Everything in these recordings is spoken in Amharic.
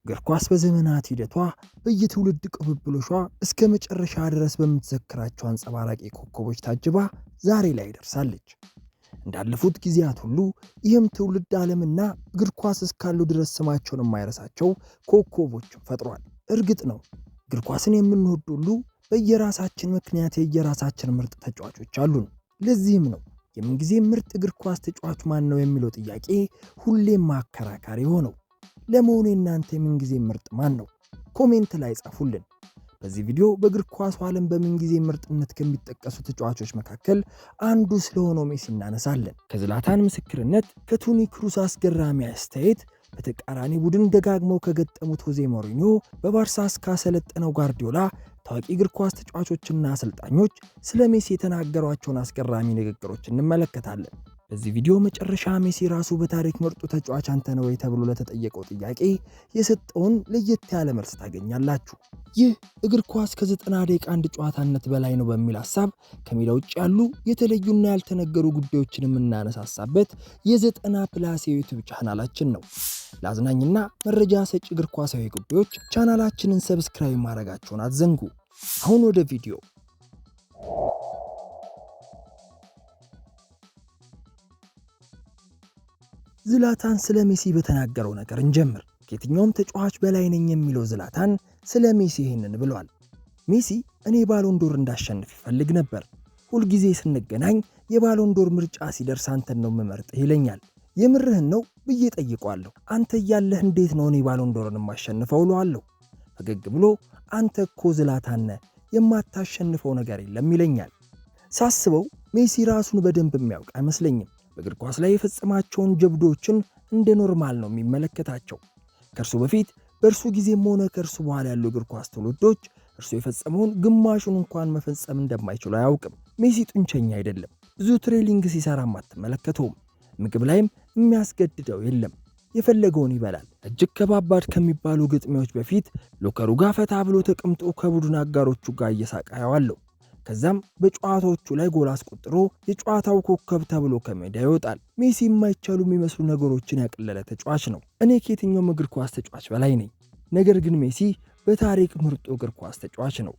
እግር ኳስ በዘመናት ሂደቷ በየትውልድ ቅብብሎሿ እስከ መጨረሻ ድረስ በምትዘክራቸው አንጸባራቂ ኮከቦች ታጅባ ዛሬ ላይ ደርሳለች። እንዳለፉት ጊዜያት ሁሉ ይህም ትውልድ ዓለምና እግር ኳስ እስካሉ ድረስ ስማቸውን የማይረሳቸው ኮከቦችን ፈጥሯል። እርግጥ ነው እግር ኳስን የምንወድ ሁሉ በየራሳችን ምክንያት የየራሳችን ምርጥ ተጫዋቾች አሉን። ለዚህም ነው የምንጊዜ ምርጥ እግር ኳስ ተጫዋች ማን ነው የሚለው ጥያቄ ሁሌም አከራካሪ ሆነው። ለመሆኑ የእናንተ የምንጊዜ ምርጥ ማን ነው? ኮሜንት ላይ ጻፉልን። በዚህ ቪዲዮ በእግር ኳሱ ዓለም በምንጊዜ ምርጥነት ከሚጠቀሱ ተጫዋቾች መካከል አንዱ ስለሆነው ሜሲ እናነሳለን። ከዝላታን ምስክርነት፣ ከቶኒ ክሩስ አስገራሚ አስተያየት፣ በተቃራኒ ቡድን ደጋግመው ከገጠሙት ሆዜ ሞሪኒዮ፣ በባርሳ እስካሰለጠነው ጓርዲዮላ ታዋቂ እግር ኳስ ተጫዋቾችና አሰልጣኞች ስለ ሜሲ የተናገሯቸውን አስገራሚ ንግግሮች እንመለከታለን። በዚህ ቪዲዮ መጨረሻ ሜሲ ራሱ በታሪክ ምርጡ ተጫዋች አንተ ነው ወይ ተብሎ ለተጠየቀው ጥያቄ የሰጠውን ለየት ያለ መልስ ታገኛላችሁ። ይህ እግር ኳስ ከ90 ደቂቃ አንድ ጨዋታነት በላይ ነው በሚል ሐሳብ ከሜዳ ውጭ ያሉ የተለዩና ያልተነገሩ ጉዳዮችን የምናነሳሳበት የ90+ የዩቲዩብ ቻናላችን ነው። ለአዝናኝና መረጃ ሰጪ እግር ኳሳዊ ጉዳዮች ቻናላችንን ሰብስክራይብ ማድረጋችሁን አትዘንጉ። አሁን ወደ ቪዲዮ። ዝላታን ስለ ሜሲ በተናገረው ነገር እንጀምር። ከየትኛውም ተጫዋች በላይ ነኝ የሚለው ዝላታን ስለ ሜሲ ይህንን ብሏል። ሜሲ እኔ ባሎንዶር እንዳሸንፍ ይፈልግ ነበር። ሁልጊዜ ስንገናኝ የባሎንዶር ምርጫ ሲደርስ አንተን ነው የምመርጥህ ይለኛል። የምርህን ነው ብዬ ጠይቀዋለሁ። አንተ እያለህ እንዴት ነው እኔ ባሎንዶርን የማሸንፈው እለዋለሁ። ፈገግ ብሎ አንተ እኮ ዝላታን ነህ፣ የማታሸንፈው ነገር የለም ይለኛል። ሳስበው ሜሲ ራሱን በደንብ የሚያውቅ አይመስለኝም። በእግር ኳስ ላይ የፈጸማቸውን ጀብዶችን እንደ ኖርማል ነው የሚመለከታቸው። ከእርሱ በፊት በእርሱ ጊዜም ሆነ ከእርሱ በኋላ ያሉ እግር ኳስ ትውልዶች እርሱ የፈጸመውን ግማሹን እንኳን መፈጸም እንደማይችሉ አያውቅም። ሜሲ ጡንቸኛ አይደለም። ብዙ ትሬኒንግ ሲሰራም አትመለከተውም። ምግብ ላይም የሚያስገድደው የለም። የፈለገውን ይበላል። እጅግ ከባባድ ከሚባሉ ግጥሚያዎች በፊት ሎከሩ ጋር ፈታ ብሎ ተቀምጦ ከቡድን አጋሮቹ ጋር እየሳቀ ያዋለው። ከዛም በጨዋታዎቹ ላይ ጎል አስቆጥሮ የጨዋታው ኮከብ ተብሎ ከሜዳ ይወጣል። ሜሲ የማይቻሉ የሚመስሉ ነገሮችን ያቀለለ ተጫዋች ነው። እኔ ከየትኛውም እግር ኳስ ተጫዋች በላይ ነኝ። ነገር ግን ሜሲ በታሪክ ምርጡ እግር ኳስ ተጫዋች ነው።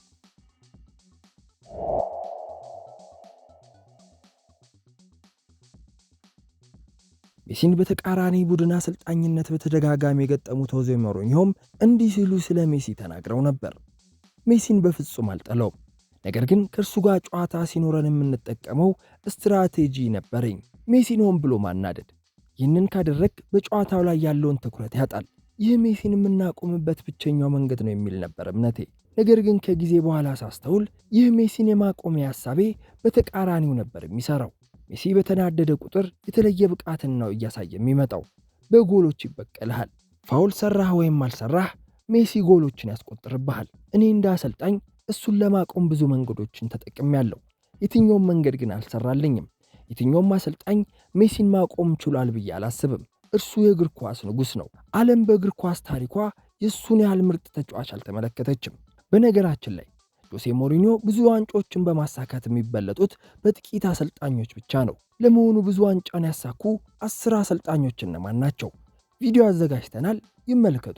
ሜሲን በተቃራኒ ቡድን አሰልጣኝነት በተደጋጋሚ የገጠሙት ሆዜ ሞሪኒዮም እንዲህ ሲሉ ስለ ሜሲ ተናግረው ነበር። ሜሲን በፍጹም አልጠላውም፣ ነገር ግን ከእርሱ ጋር ጨዋታ ሲኖረን የምንጠቀመው ስትራቴጂ ነበረኝ። ሜሲን ሆን ብሎ ማናደድ። ይህንን ካደረግ በጨዋታው ላይ ያለውን ትኩረት ያጣል። ይህ ሜሲን የምናቆምበት ብቸኛው መንገድ ነው የሚል ነበር እምነቴ። ነገር ግን ከጊዜ በኋላ ሳስተውል ይህ ሜሲን የማቆሚያ ሐሳቤ በተቃራኒው ነበር የሚሰራው። ሜሲ በተናደደ ቁጥር የተለየ ብቃትን ነው እያሳየ የሚመጣው። በጎሎች ይበቀልሃል። ፋውል ሰራህ ወይም አልሰራህ ሜሲ ጎሎችን ያስቆጥርብሃል። እኔ እንደ አሰልጣኝ እሱን ለማቆም ብዙ መንገዶችን ተጠቅሜያለሁ። የትኛውም መንገድ ግን አልሰራልኝም። የትኛውም አሰልጣኝ ሜሲን ማቆም ችሏል ብዬ አላስብም። እርሱ የእግር ኳስ ንጉሥ ነው። ዓለም በእግር ኳስ ታሪኳ የእሱን ያህል ምርጥ ተጫዋች አልተመለከተችም። በነገራችን ላይ ሆዜ ሞሪኒዮ ብዙ ዋንጫዎችን በማሳካት የሚበለጡት በጥቂት አሰልጣኞች ብቻ ነው። ለመሆኑ ብዙ ዋንጫን ያሳኩ 10 አሰልጣኞች እነማን ናቸው? ቪዲዮ አዘጋጅተናል፣ ይመልከቱ።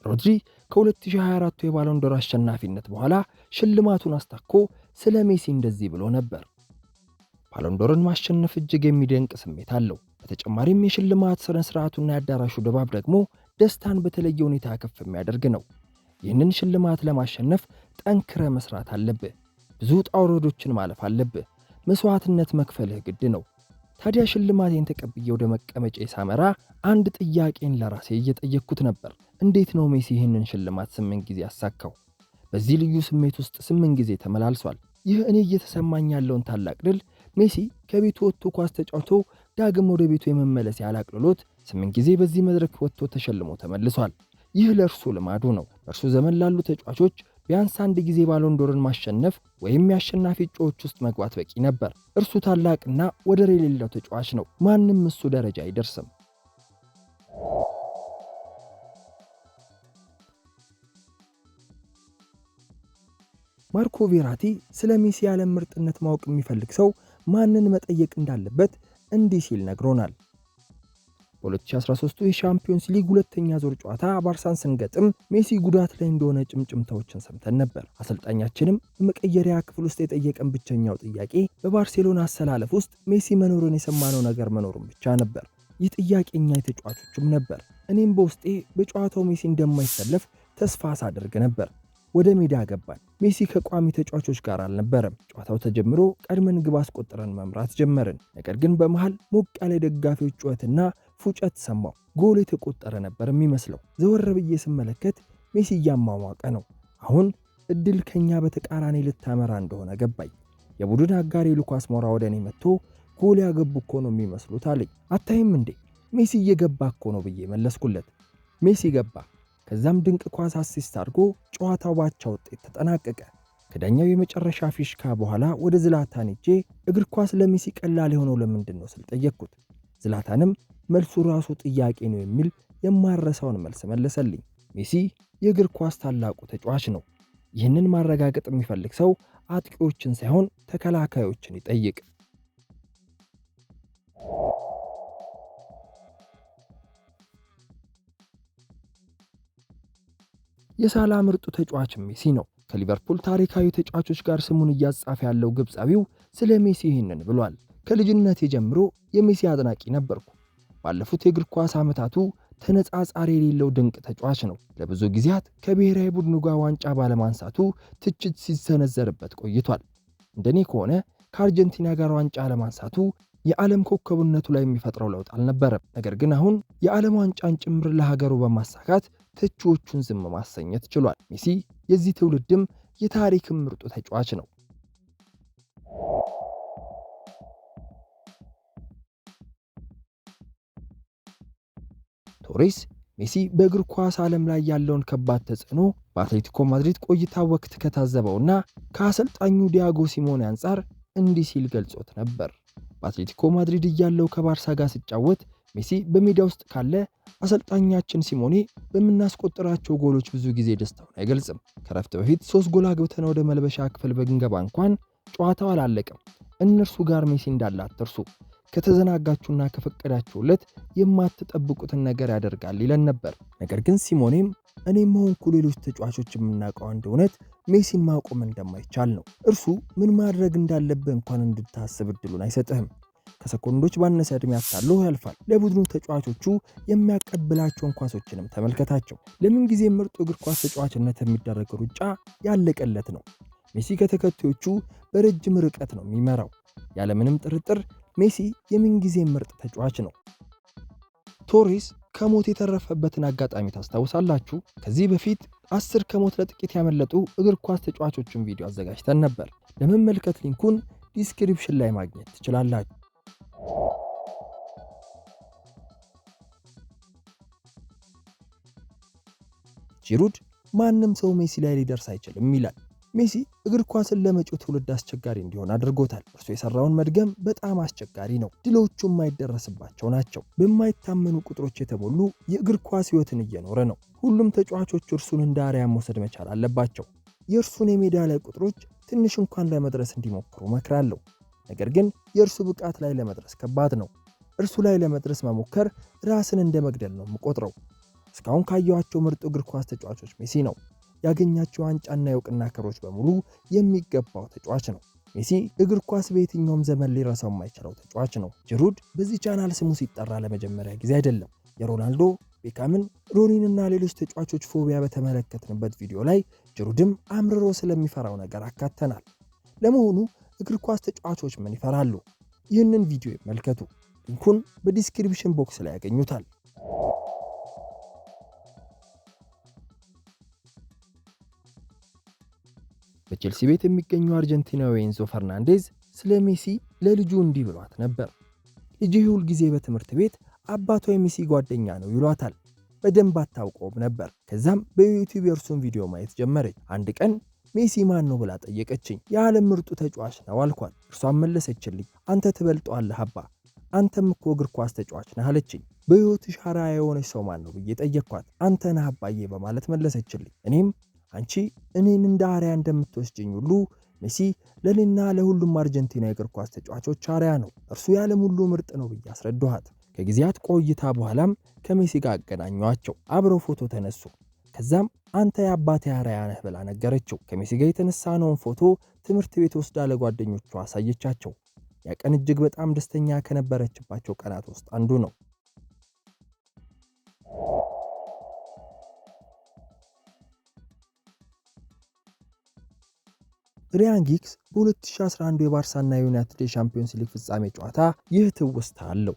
ሮድሪ ከ2024 የባሎንዶር አሸናፊነት በኋላ ሽልማቱን አስታኮ ስለ ሜሲ እንደዚህ ብሎ ነበር። ባሎንዶርን ማሸነፍ እጅግ የሚደንቅ ስሜት አለው። በተጨማሪም የሽልማት ስነ ስርዓቱና የአዳራሹ ድባብ ደግሞ ደስታን በተለየ ሁኔታ ከፍ የሚያደርግ ነው። ይህንን ሽልማት ለማሸነፍ ጠንክረ መስራት አለብህ። ብዙ ውጣ ውረዶችን ማለፍ አለብህ። መስዋዕትነት መክፈልህ ግድ ነው። ታዲያ ሽልማቴን ተቀብዬ ወደ መቀመጫ ሳመራ አንድ ጥያቄን ለራሴ እየጠየቅኩት ነበር። እንዴት ነው ሜሲ ይህንን ሽልማት 8 ጊዜ ያሳካው? በዚህ ልዩ ስሜት ውስጥ 8 ጊዜ ተመላልሷል። ይህ እኔ እየተሰማኝ ያለውን ታላቅ ድል ሜሲ ከቤቱ ወጥቶ ኳስ ተጫውቶ ዳግም ወደ ቤቱ የመመለስ ያላቅልሎት 8 ጊዜ በዚህ መድረክ ወጥቶ ተሸልሞ ተመልሷል። ይህ ለእርሱ ልማዱ ነው። በእርሱ ዘመን ላሉ ተጫዋቾች ቢያንስ አንድ ጊዜ ባሎንዶርን ማሸነፍ ወይም የአሸናፊ እጩዎች ውስጥ መግባት በቂ ነበር። እርሱ ታላቅና ወደር የሌለው ተጫዋች ነው። ማንም እሱ ደረጃ አይደርስም። ማርኮ ቬራቲ ስለ ሜሲ የዓለም ምርጥነት ማወቅ የሚፈልግ ሰው ማንን መጠየቅ እንዳለበት እንዲህ ሲል ነግሮናል። በ2013 የሻምፒዮንስ ሊግ ሁለተኛ ዙር ጨዋታ ባርሳን ስንገጥም ሜሲ ጉዳት ላይ እንደሆነ ጭምጭምታዎችን ሰምተን ነበር። አሰልጣኛችንም በመቀየሪያ ክፍል ውስጥ የጠየቀን ብቸኛው ጥያቄ በባርሴሎና አሰላለፍ ውስጥ ሜሲ መኖሩን የሰማነው ነገር መኖሩን ብቻ ነበር። ይህ ጥያቄኛ የተጫዋቾችም ነበር። እኔም በውስጤ በጨዋታው ሜሲ እንደማይሰለፍ ተስፋ ሳደርግ ነበር። ወደ ሜዳ ገባን። ሜሲ ከቋሚ ተጫዋቾች ጋር አልነበረም። ጨዋታው ተጀምሮ ቀድመን ግብ አስቆጥረን መምራት ጀመርን። ነገር ግን በመሃል ሞቅ ያለ ደጋፊዎች ጩኸትና ፉጨት ሰማው። ጎል የተቆጠረ ነበር የሚመስለው። ዘወር ብዬ ስመለከት ሜሲ እያሟሟቀ ነው። አሁን እድል ከኛ በተቃራኒ ልታመራ እንደሆነ ገባኝ። የቡድን አጋሪ ሉካስ ሞራ ወደ እኔ መጥቶ ጎል ያገቡ እኮ ነው የሚመስሉት አለኝ። አታይም እንዴ ሜሲ እየገባ እኮ ነው ብዬ መለስኩለት። ሜሲ ገባ። ከዛም ድንቅ ኳስ አሲስት አድርጎ ጨዋታው ባቻ ውጤት ተጠናቀቀ። ከዳኛው የመጨረሻ ፊሽካ በኋላ ወደ ዝላታን ሄጄ እግር ኳስ ለሜሲ ቀላል የሆነው ለምንድን ነው ስል ጠየቅኩት። ዝላታንም መልሱ ራሱ ጥያቄ ነው የሚል የማረሳውን መልስ መለሰልኝ። ሜሲ የእግር ኳስ ታላቁ ተጫዋች ነው። ይህንን ማረጋገጥ የሚፈልግ ሰው አጥቂዎችን ሳይሆን ተከላካዮችን ይጠይቅ። የሳላ ምርጡ ተጫዋች ሜሲ ነው። ከሊቨርፑል ታሪካዊ ተጫዋቾች ጋር ስሙን እያጻፈ ያለው ግብፃዊው ስለ ሜሲ ይህንን ብሏል። ከልጅነቴ ጀምሮ የሜሲ አድናቂ ነበርኩ። ባለፉት የእግር ኳስ ዓመታቱ ተነጻጻሪ የሌለው ድንቅ ተጫዋች ነው። ለብዙ ጊዜያት ከብሔራዊ ቡድኑ ጋር ዋንጫ ባለማንሳቱ ትችት ሲሰነዘርበት ቆይቷል። እንደኔ ከሆነ ከአርጀንቲና ጋር ዋንጫ አለማንሳቱ የዓለም ኮከብነቱ ላይ የሚፈጥረው ለውጥ አልነበረም። ነገር ግን አሁን የዓለም ዋንጫን ጭምር ለሀገሩ በማሳካት ተቺዎቹን ዝም ማሰኘት ችሏል። ሜሲ የዚህ ትውልድም የታሪክም ምርጡ ተጫዋች ነው። ቶሬስ ሜሲ በእግር ኳስ ዓለም ላይ ያለውን ከባድ ተጽዕኖ በአትሌቲኮ ማድሪድ ቆይታ ወቅት ከታዘበውና ከአሰልጣኙ ዲያጎ ሲሞኔ አንጻር እንዲህ ሲል ገልጾት ነበር። በአትሌቲኮ ማድሪድ እያለው ከባርሳ ጋር ሲጫወት ሜሲ በሜዳ ውስጥ ካለ አሰልጣኛችን ሲሞኔ በምናስቆጥራቸው ጎሎች ብዙ ጊዜ ደስታውን አይገልጽም። ከረፍት በፊት 3 ጎል አግብተን ወደ መልበሻ ክፍል በግንገባ እንኳን ጨዋታው አላለቀም። እነርሱ ጋር ሜሲ እንዳለ አትርሱ። ከተዘናጋችሁና ከፈቀዳችሁለት የማትጠብቁትን ነገር ያደርጋል ይለን ነበር። ነገር ግን ሲሞኔም እኔም ሆንኩ ሌሎች ተጫዋቾች የምናውቀው አንድ እውነት ሜሲን ማቆም እንደማይቻል ነው። እርሱ ምን ማድረግ እንዳለበት እንኳን እንድታስብ እድሉን አይሰጥህም። ከሰኮንዶች ባነሰ ዕድሜ አታሎ ያልፋል። ለቡድኑ ተጫዋቾቹ የሚያቀብላቸውን ኳሶችንም ተመልከታቸው። ለምን ጊዜ ምርጡ እግር ኳስ ተጫዋችነት የሚደረግ ሩጫ ያለቀለት ነው። ሜሲ ከተከታዮቹ በረጅም ርቀት ነው የሚመራው። ያለምንም ጥርጥር ሜሲ የምን ጊዜ ምርጥ ተጫዋች ነው። ቶሬስ ከሞት የተረፈበትን አጋጣሚ ታስታውሳላችሁ? ከዚህ በፊት 10 ከሞት ለጥቂት ያመለጡ እግር ኳስ ተጫዋቾችን ቪዲዮ አዘጋጅተን ነበር። ለመመልከት ሊንኩን ዲስክሪፕሽን ላይ ማግኘት ትችላላችሁ። ጂሩድ ማንም ሰው ሜሲ ላይ ሊደርስ አይችልም ይላል። ሜሲ እግር ኳስን ለመጪው ትውልድ አስቸጋሪ እንዲሆን አድርጎታል። እርሱ የሰራውን መድገም በጣም አስቸጋሪ ነው። ድሎቹ የማይደረስባቸው ናቸው። በማይታመኑ ቁጥሮች የተሞሉ የእግር ኳስ ሕይወትን እየኖረ ነው። ሁሉም ተጫዋቾች እርሱን እንደ አርአያ መውሰድ መቻል አለባቸው። የእርሱን የሜዳ ላይ ቁጥሮች ትንሽ እንኳን ለመድረስ እንዲሞክሩ መክራለሁ። ነገር ግን የእርሱ ብቃት ላይ ለመድረስ ከባድ ነው። እርሱ ላይ ለመድረስ መሞከር ራስን እንደ መግደል ነው የምቆጥረው። እስካሁን ካየኋቸው ምርጥ እግር ኳስ ተጫዋቾች ሜሲ ነው። ያገኛቸው ዋንጫና የእውቅና ክብሮች በሙሉ የሚገባው ተጫዋች ነው። ሜሲ እግር ኳስ በየትኛውም ዘመን ሊረሳው የማይችለው ተጫዋች ነው። ጂሩድ በዚህ ቻናል ስሙ ሲጠራ ለመጀመሪያ ጊዜ አይደለም። የሮናልዶ፣ ቤካምን፣ ሮኒንና ሌሎች ተጫዋቾች ፎቢያ በተመለከትንበት ቪዲዮ ላይ ጂሩድም አምርሮ ስለሚፈራው ነገር አካተናል። ለመሆኑ እግር ኳስ ተጫዋቾች ምን ይፈራሉ? ይህንን ቪዲዮ ይመልከቱ። ሊንኩን በዲስክሪፕሽን ቦክስ ላይ ያገኙታል። በቼልሲ ቤት የሚገኘው አርጀንቲናዊ ኤንዞ ፈርናንዴዝ ስለ ሜሲ ለልጁ እንዲህ ብሏት ነበር። ልጅህ ሁል ጊዜ በትምህርት ቤት አባቷ የሜሲ ጓደኛ ነው ይሏታል። በደንብ አታውቀውም ነበር። ከዛም በዩቲዩብ የእርሱን ቪዲዮ ማየት ጀመረች። አንድ ቀን ሜሲ ማን ነው ብላ ጠየቀችኝ። የዓለም ምርጡ ተጫዋች ነው አልኳት። እርሷን መለሰችልኝ፣ አንተ ትበልጠዋለህ አባ፣ አንተም እኮ እግር ኳስ ተጫዋች ነህ አለችኝ። በሕይወትሽ አርአያ የሆነች ሰው ማን ነው ብዬ ጠየቅኳት። አንተ ነህ አባዬ በማለት መለሰችልኝ። እኔም አንቺ እኔን እንደ አርአያ እንደምትወስጂኝ ሁሉ ሜሲ ለኔና ለሁሉም አርጀንቲና የእግር ኳስ ተጫዋቾች አርአያ ነው። እርሱ የዓለም ሁሉ ምርጥ ነው ብዬ አስረዳኋት። ከጊዜያት ቆይታ በኋላም ከሜሲ ጋር አገናኘዋቸው። አብረው ፎቶ ተነሱ። ከዛም አንተ የአባቴ አርአያ ነህ ብላ ነገረችው። ከሜሲ ጋር የተነሳነውን ፎቶ ትምህርት ቤት ወስዳ ለጓደኞቿ አሳየቻቸው። ያ ቀን እጅግ በጣም ደስተኛ ከነበረችባቸው ቀናት ውስጥ አንዱ ነው። ሪያን ጊግስ በ2011 የባርሳና የዩናይትድ የሻምፒዮንስ ሊግ ፍጻሜ ጨዋታ ይህ ትውስታ አለው።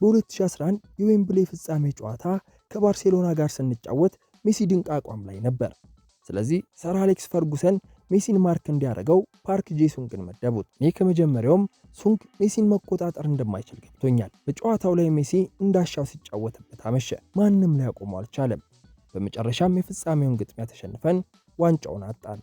በ2011 የዌምብሌ ፍጻሜ ጨዋታ ከባርሴሎና ጋር ስንጫወት ሜሲ ድንቅ አቋም ላይ ነበር። ስለዚህ ሰር አሌክስ ፈርጉሰን ሜሲን ማርክ እንዲያደርገው ፓርክ ጄሱንግን መደቡት። እኔ ከመጀመሪያውም ሱንግ ሜሲን መቆጣጠር እንደማይችል ገብቶኛል። በጨዋታው ላይ ሜሲ እንዳሻው ሲጫወትበት አመሸ። ማንም ሊያቆመው አልቻለም። በመጨረሻም የፍጻሜውን ግጥሚያ ተሸንፈን ዋንጫውን አጣን።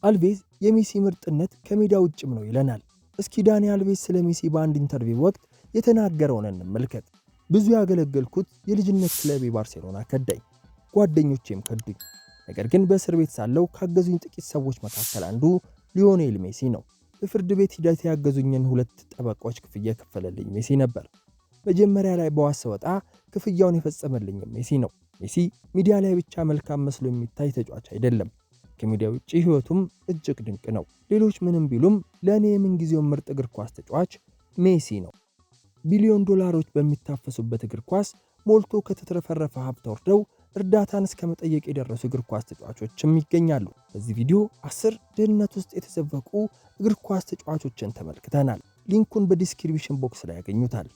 አልቬዝ የሜሲ ምርጥነት ከሜዳ ውጭም ነው ይለናል። እስኪ ዳኒ አልቬዝ ስለ ሜሲ በአንድ ኢንተርቪው ወቅት የተናገረውን እንመልከት። ብዙ ያገለገልኩት የልጅነት ክለቤ ባርሴሎና ከዳኝ፣ ጓደኞቼም ከዱኝ። ነገር ግን በእስር ቤት ሳለው ካገዙኝ ጥቂት ሰዎች መካከል አንዱ ሊዮኔል ሜሲ ነው። በፍርድ ቤት ሂደት ያገዙኝን 2 ጠበቆች ክፍያ የከፈለልኝ ሜሲ ነበር። መጀመሪያ ላይ በዋስ ወጣ ክፍያውን የፈጸመልኝ ሜሲ ነው። ሜሲ ሚዲያ ላይ ብቻ መልካም መስሎ የሚታይ ተጫዋች አይደለም። ከሚዲያ ውጪ ህይወቱም እጅግ ድንቅ ነው። ሌሎች ምንም ቢሉም ለኔ የምንጊዜው ምርጥ እግር ኳስ ተጫዋች ሜሲ ነው። ቢሊዮን ዶላሮች በሚታፈሱበት እግር ኳስ ሞልቶ ከተትረፈረፈ ሀብት ወርደው እርዳታን እስከ መጠየቅ የደረሱ እግር ኳስ ተጫዋቾችም ይገኛሉ። በዚህ ቪዲዮ 10 ድህነት ውስጥ የተዘፈቁ እግር ኳስ ተጫዋቾችን ተመልክተናል። ሊንኩን በዲስክሪፕሽን ቦክስ ላይ ያገኙታል።